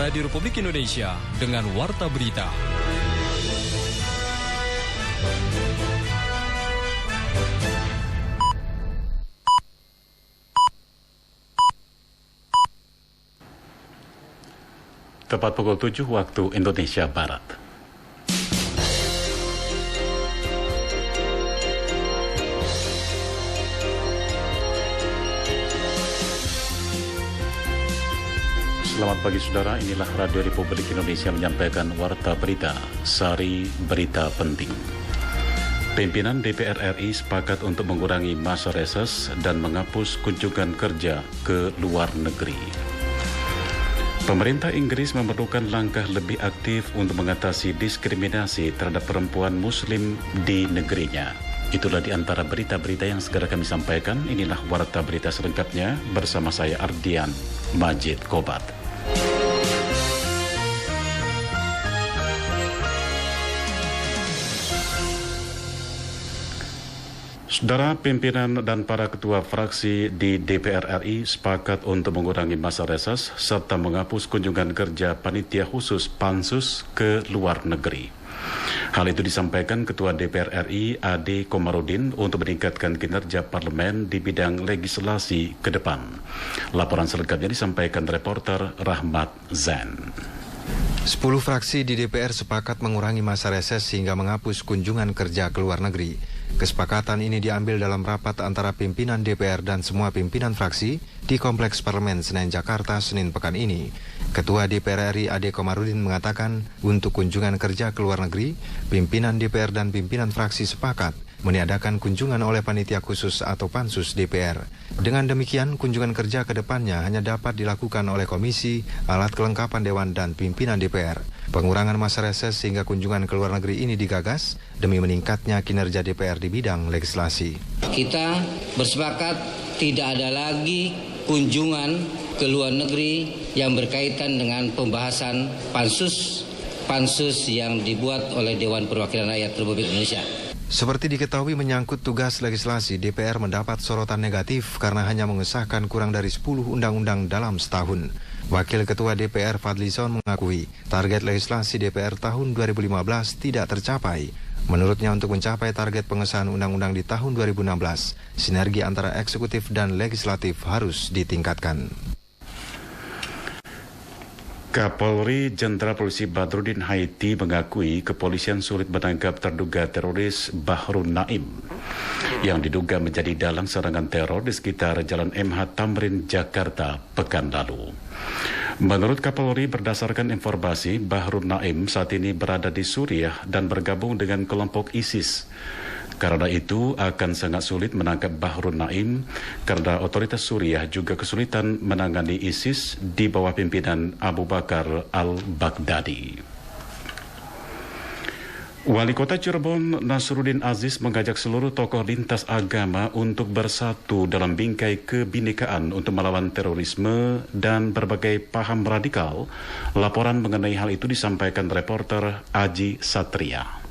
Radio Republik Indonesia dengan Warta Berita. Tepat pukul 7 waktu Indonesia Barat. Selamat pagi saudara, inilah Radio Republik Indonesia menyampaikan Warta Berita, sari berita penting. Pimpinan DPR RI sepakat untuk mengurangi masa reses dan menghapus kunjungan kerja ke luar negeri. Pemerintah Inggris memerlukan langkah lebih aktif untuk mengatasi diskriminasi terhadap perempuan Muslim di negerinya. Itulah di antara berita-berita yang segera kami sampaikan. Inilah Warta Berita selengkapnya bersama saya Ardian Majid Kobat. Saudara, pimpinan dan para ketua fraksi di DPR RI sepakat untuk mengurangi masa reses serta menghapus kunjungan kerja panitia khusus Pansus ke luar negeri. Hal itu disampaikan Ketua DPR RI Ade Komarudin untuk meningkatkan kinerja parlemen di bidang legislasi ke depan. Laporan selengkapnya disampaikan reporter Rahmat Zain. 10 fraksi di DPR sepakat mengurangi masa reses hingga menghapus kunjungan kerja ke luar negeri. Kesepakatan ini diambil dalam rapat antara pimpinan DPR dan semua pimpinan fraksi di Kompleks Parlemen Senen, Jakarta, Senin pekan ini. Ketua DPR RI Ade Komarudin mengatakan untuk kunjungan kerja ke luar negeri, pimpinan DPR dan pimpinan fraksi sepakat meniadakan kunjungan oleh panitia khusus atau Pansus DPR. Dengan demikian, kunjungan kerja ke depannya hanya dapat dilakukan oleh komisi, alat kelengkapan Dewan dan pimpinan DPR. Pengurangan masa reses sehingga kunjungan ke luar negeri ini digagas demi meningkatnya kinerja DPR di bidang legislasi. Kita bersepakat tidak ada lagi kunjungan ke luar negeri yang berkaitan dengan pembahasan pansus yang dibuat oleh Dewan Perwakilan Rakyat Republik Indonesia. Seperti diketahui menyangkut tugas legislasi, DPR mendapat sorotan negatif karena hanya mengesahkan kurang dari 10 undang-undang dalam setahun. Wakil Ketua DPR Fadlizon mengakui target legislasi DPR tahun 2015 tidak tercapai. Menurutnya untuk mencapai target pengesahan undang-undang di tahun 2016, sinergi antara eksekutif dan legislatif harus ditingkatkan. Kapolri Jenderal Polisi Badrudin Haiti mengakui kepolisian sulit menangkap terduga teroris Bahrun Naim yang diduga menjadi dalang serangan teror di sekitar Jalan MH Tamrin, Jakarta pekan lalu. Menurut Kapolri, berdasarkan informasi, Bahrun Naim saat ini berada di Suriah dan bergabung dengan kelompok ISIS. Karena itu akan sangat sulit menangkap Bahrun Naim karena otoritas Suriah juga kesulitan menangani ISIS di bawah pimpinan Abu Bakar al-Baghdadi. Wali Kota Cirebon Nasruddin Aziz mengajak seluruh tokoh lintas agama untuk bersatu dalam bingkai kebinekaan untuk melawan terorisme dan berbagai paham radikal. Laporan mengenai hal itu disampaikan reporter Aji Satria.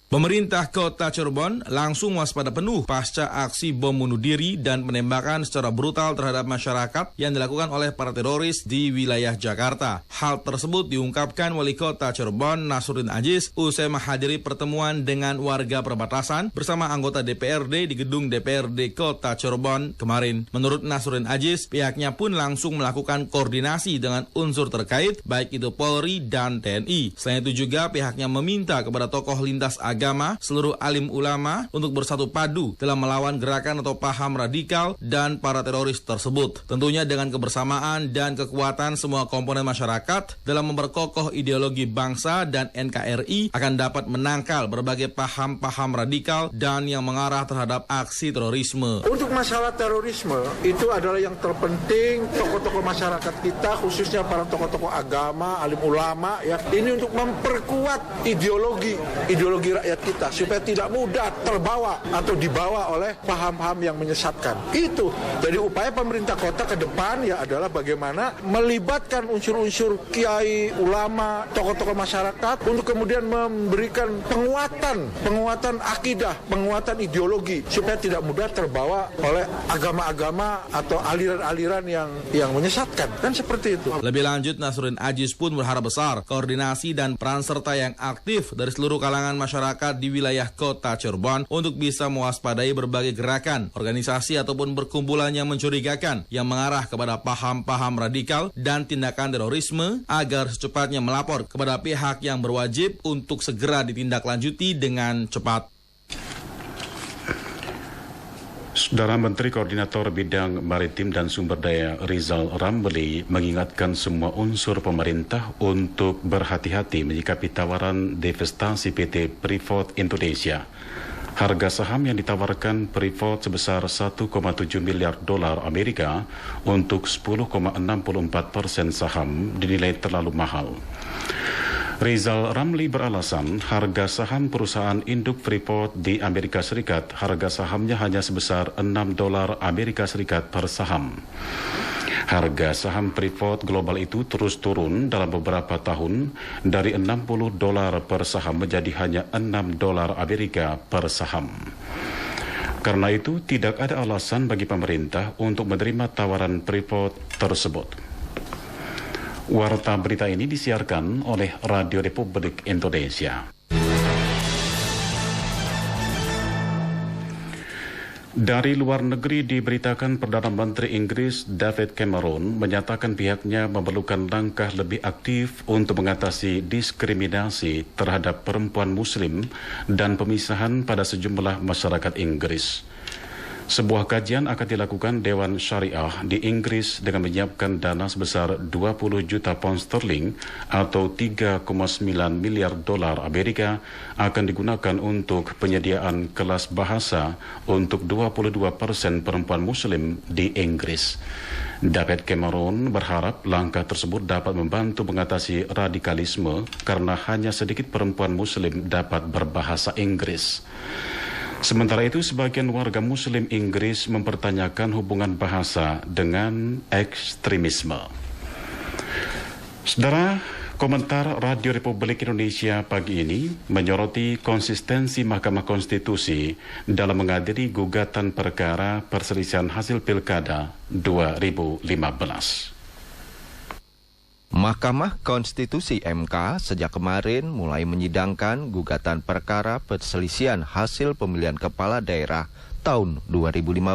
Pemerintah Kota Cirebon langsung waspada penuh pasca aksi bom bunuh diri dan penembakan secara brutal terhadap masyarakat yang dilakukan oleh para teroris di wilayah Jakarta. Hal tersebut diungkapkan Wali Kota Cirebon Nasruddin Aziz usai menghadiri pertemuan dengan warga perbatasan bersama anggota DPRD di gedung DPRD Kota Cirebon kemarin. Menurut Nasruddin Aziz, pihaknya pun langsung melakukan koordinasi dengan unsur terkait baik itu Polri dan TNI. Selain itu juga pihaknya meminta kepada tokoh lintas agama, seluruh alim ulama untuk bersatu padu dalam melawan gerakan atau paham radikal dan para teroris tersebut. Tentunya dengan kebersamaan dan kekuatan semua komponen masyarakat dalam memperkokoh ideologi bangsa dan NKRI akan dapat menangkal berbagai paham-paham radikal dan yang mengarah terhadap aksi terorisme. Untuk masalah terorisme itu adalah yang terpenting tokoh-tokoh masyarakat kita, khususnya para tokoh-tokoh agama, alim ulama ya. Ini untuk memperkuat ideologi rakyat kita supaya tidak mudah terbawa atau dibawa oleh paham-paham yang menyesatkan. Itu. Jadi upaya pemerintah kota ke depan ya adalah bagaimana melibatkan unsur-unsur kiai, ulama, tokoh-tokoh masyarakat untuk kemudian memberikan penguatan akidah, penguatan ideologi supaya tidak mudah terbawa oleh agama-agama atau aliran-aliran yang menyesatkan. Kan seperti itu. Lebih lanjut, Nasruddin Ajis pun berharap besar koordinasi dan peran serta yang aktif dari seluruh kalangan masyarakat di wilayah kota Cirebon untuk bisa mewaspadai berbagai gerakan, organisasi ataupun perkumpulan yang mencurigakan yang mengarah kepada paham-paham radikal dan tindakan terorisme agar secepatnya melapor kepada pihak yang berwajib untuk segera ditindaklanjuti dengan cepat. Saudara Menteri Koordinator Bidang Maritim dan Sumber Daya Rizal Ramli mengingatkan semua unsur pemerintah untuk berhati-hati menyikapi tawaran divestasi PT Freeport Indonesia. Harga saham yang ditawarkan Freeport sebesar 1,7 miliar dolar Amerika untuk 10,64% saham dinilai terlalu mahal. Rizal Ramli beralasan harga saham perusahaan induk Freeport di Amerika Serikat, harga sahamnya hanya sebesar 6 dolar Amerika Serikat per saham. Harga saham Freeport Global itu terus turun dalam beberapa tahun dari 60 dolar per saham menjadi hanya 6 dolar Amerika per saham. Karena itu tidak ada alasan bagi pemerintah untuk menerima tawaran Freeport tersebut. Warta berita ini disiarkan oleh Radio Republik Indonesia. Dari luar negeri diberitakan Perdana Menteri Inggris David Cameron menyatakan pihaknya memerlukan langkah lebih aktif untuk mengatasi diskriminasi terhadap perempuan Muslim dan pemisahan pada sejumlah masyarakat Inggris. Sebuah kajian akan dilakukan Dewan Syariah di Inggris dengan menyiapkan dana sebesar 20 juta pound sterling atau 3,9 miliar dolar Amerika akan digunakan untuk penyediaan kelas bahasa untuk 22% perempuan Muslim di Inggris. David Cameron berharap langkah tersebut dapat membantu mengatasi radikalisme karena hanya sedikit perempuan Muslim dapat berbahasa Inggris. Sementara itu, sebagian warga Muslim Inggris mempertanyakan hubungan bahasa dengan ekstremisme. Saudara, komentar Radio Republik Indonesia pagi ini menyoroti konsistensi Mahkamah Konstitusi dalam mengadili gugatan perkara perselisihan hasil Pilkada 2015. Mahkamah Konstitusi MK sejak kemarin mulai menyidangkan gugatan perkara perselisihan hasil pemilihan kepala daerah tahun 2015.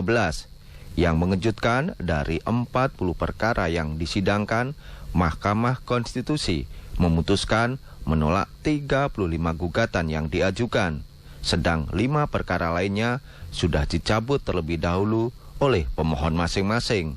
Yang mengejutkan, dari 40 perkara yang disidangkan, Mahkamah Konstitusi memutuskan menolak 35 gugatan yang diajukan, sedang 5 perkara lainnya sudah dicabut terlebih dahulu oleh pemohon masing-masing.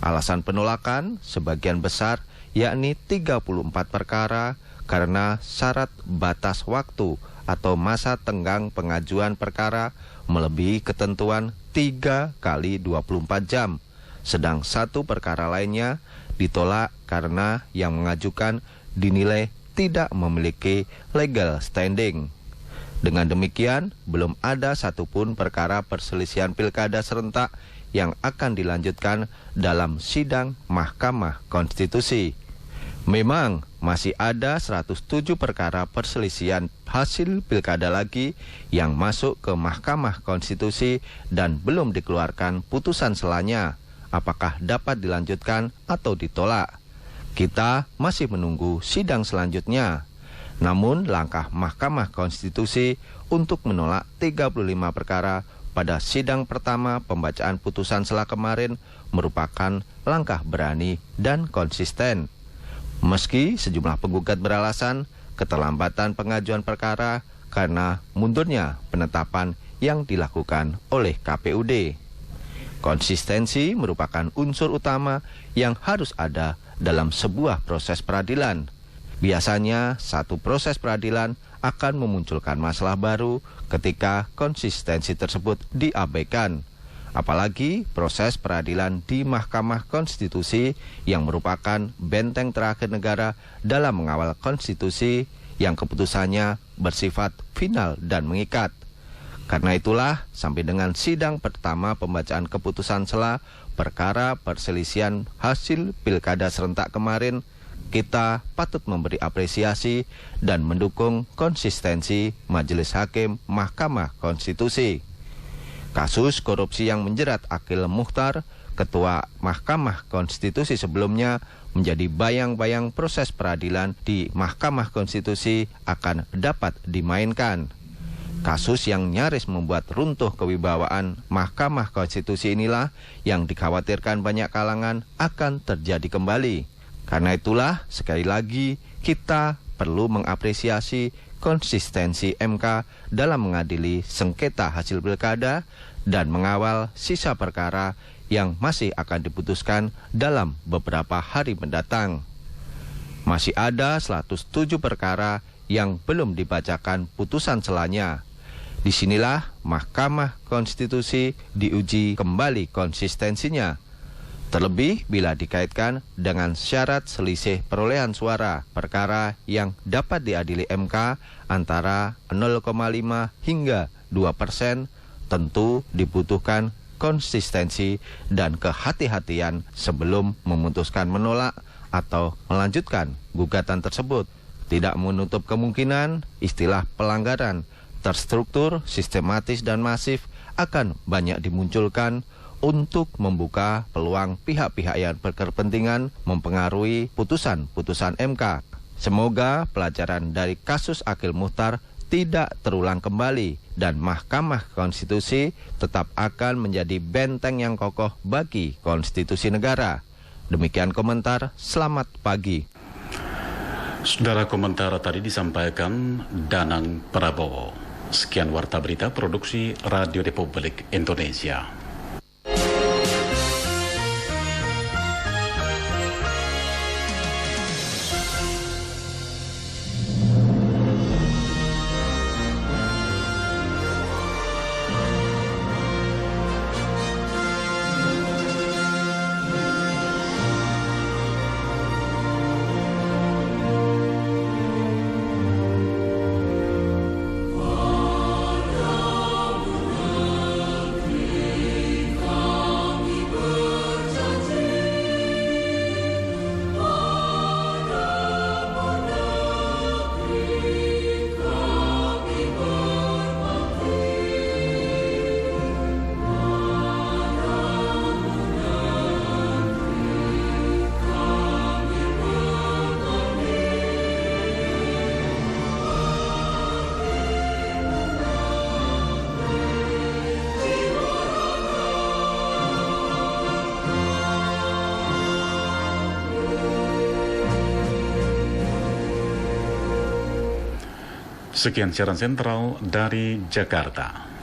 Alasan penolakan sebagian besar yakni 34 perkara karena syarat batas waktu atau masa tenggang pengajuan perkara melebihi ketentuan 3 kali 24 jam. Sedang 1 perkara lainnya ditolak karena yang mengajukan dinilai tidak memiliki legal standing. Dengan demikian, belum ada satupun perkara perselisihan pilkada serentak yang akan dilanjutkan dalam sidang Mahkamah Konstitusi. Memang masih ada 107 perkara perselisihan hasil pilkada lagi yang masuk ke Mahkamah Konstitusi dan belum dikeluarkan putusan selanya apakah dapat dilanjutkan atau ditolak. Kita masih menunggu sidang selanjutnya. Namun langkah Mahkamah Konstitusi untuk menolak 35 perkara pada sidang pertama pembacaan putusan sela kemarin merupakan langkah berani dan konsisten. Meski sejumlah penggugat beralasan keterlambatan pengajuan perkara karena mundurnya penetapan yang dilakukan oleh KPUD. Konsistensi merupakan unsur utama yang harus ada dalam sebuah proses peradilan. Biasanya satu proses peradilan akan memunculkan masalah baru ketika konsistensi tersebut diabaikan. Apalagi proses peradilan di Mahkamah Konstitusi yang merupakan benteng terakhir negara dalam mengawal konstitusi yang keputusannya bersifat final dan mengikat. Karena itulah, sampai dengan sidang pertama pembacaan keputusan sela perkara perselisihan hasil pilkada serentak kemarin, kita patut memberi apresiasi dan mendukung konsistensi Majelis Hakim Mahkamah Konstitusi. Kasus korupsi yang menjerat Akil Mukhtar, Ketua Mahkamah Konstitusi sebelumnya, menjadi bayang-bayang proses peradilan di Mahkamah Konstitusi akan dapat dimainkan. Kasus yang nyaris membuat runtuh kewibawaan Mahkamah Konstitusi inilah yang dikhawatirkan banyak kalangan akan terjadi kembali. Karena itulah, sekali lagi, kita perlu mengapresiasi konsistensi MK dalam mengadili sengketa hasil pilkada dan mengawal sisa perkara yang masih akan diputuskan dalam beberapa hari mendatang. Masih ada 107 perkara yang belum dibacakan putusan selanya. Disinilah Mahkamah Konstitusi diuji kembali konsistensinya. Terlebih bila dikaitkan dengan syarat selisih perolehan suara perkara yang dapat diadili MK antara 0,5 hingga 2%, tentu dibutuhkan konsistensi dan kehati-hatian sebelum memutuskan menolak atau melanjutkan gugatan tersebut. Tidak menutup kemungkinan istilah pelanggaran terstruktur, sistematis, dan masif akan banyak dimunculkan untuk membuka peluang pihak-pihak yang berkepentingan mempengaruhi putusan-putusan MK. Semoga pelajaran dari kasus Akil Mukhtar tidak terulang kembali dan Mahkamah Konstitusi tetap akan menjadi benteng yang kokoh bagi konstitusi negara. Demikian komentar, selamat pagi. Saudara, komentar tadi disampaikan Danang Prabowo. Sekian Warta Berita Produksi Radio Republik Indonesia. Sekian siaran sentral dari Jakarta.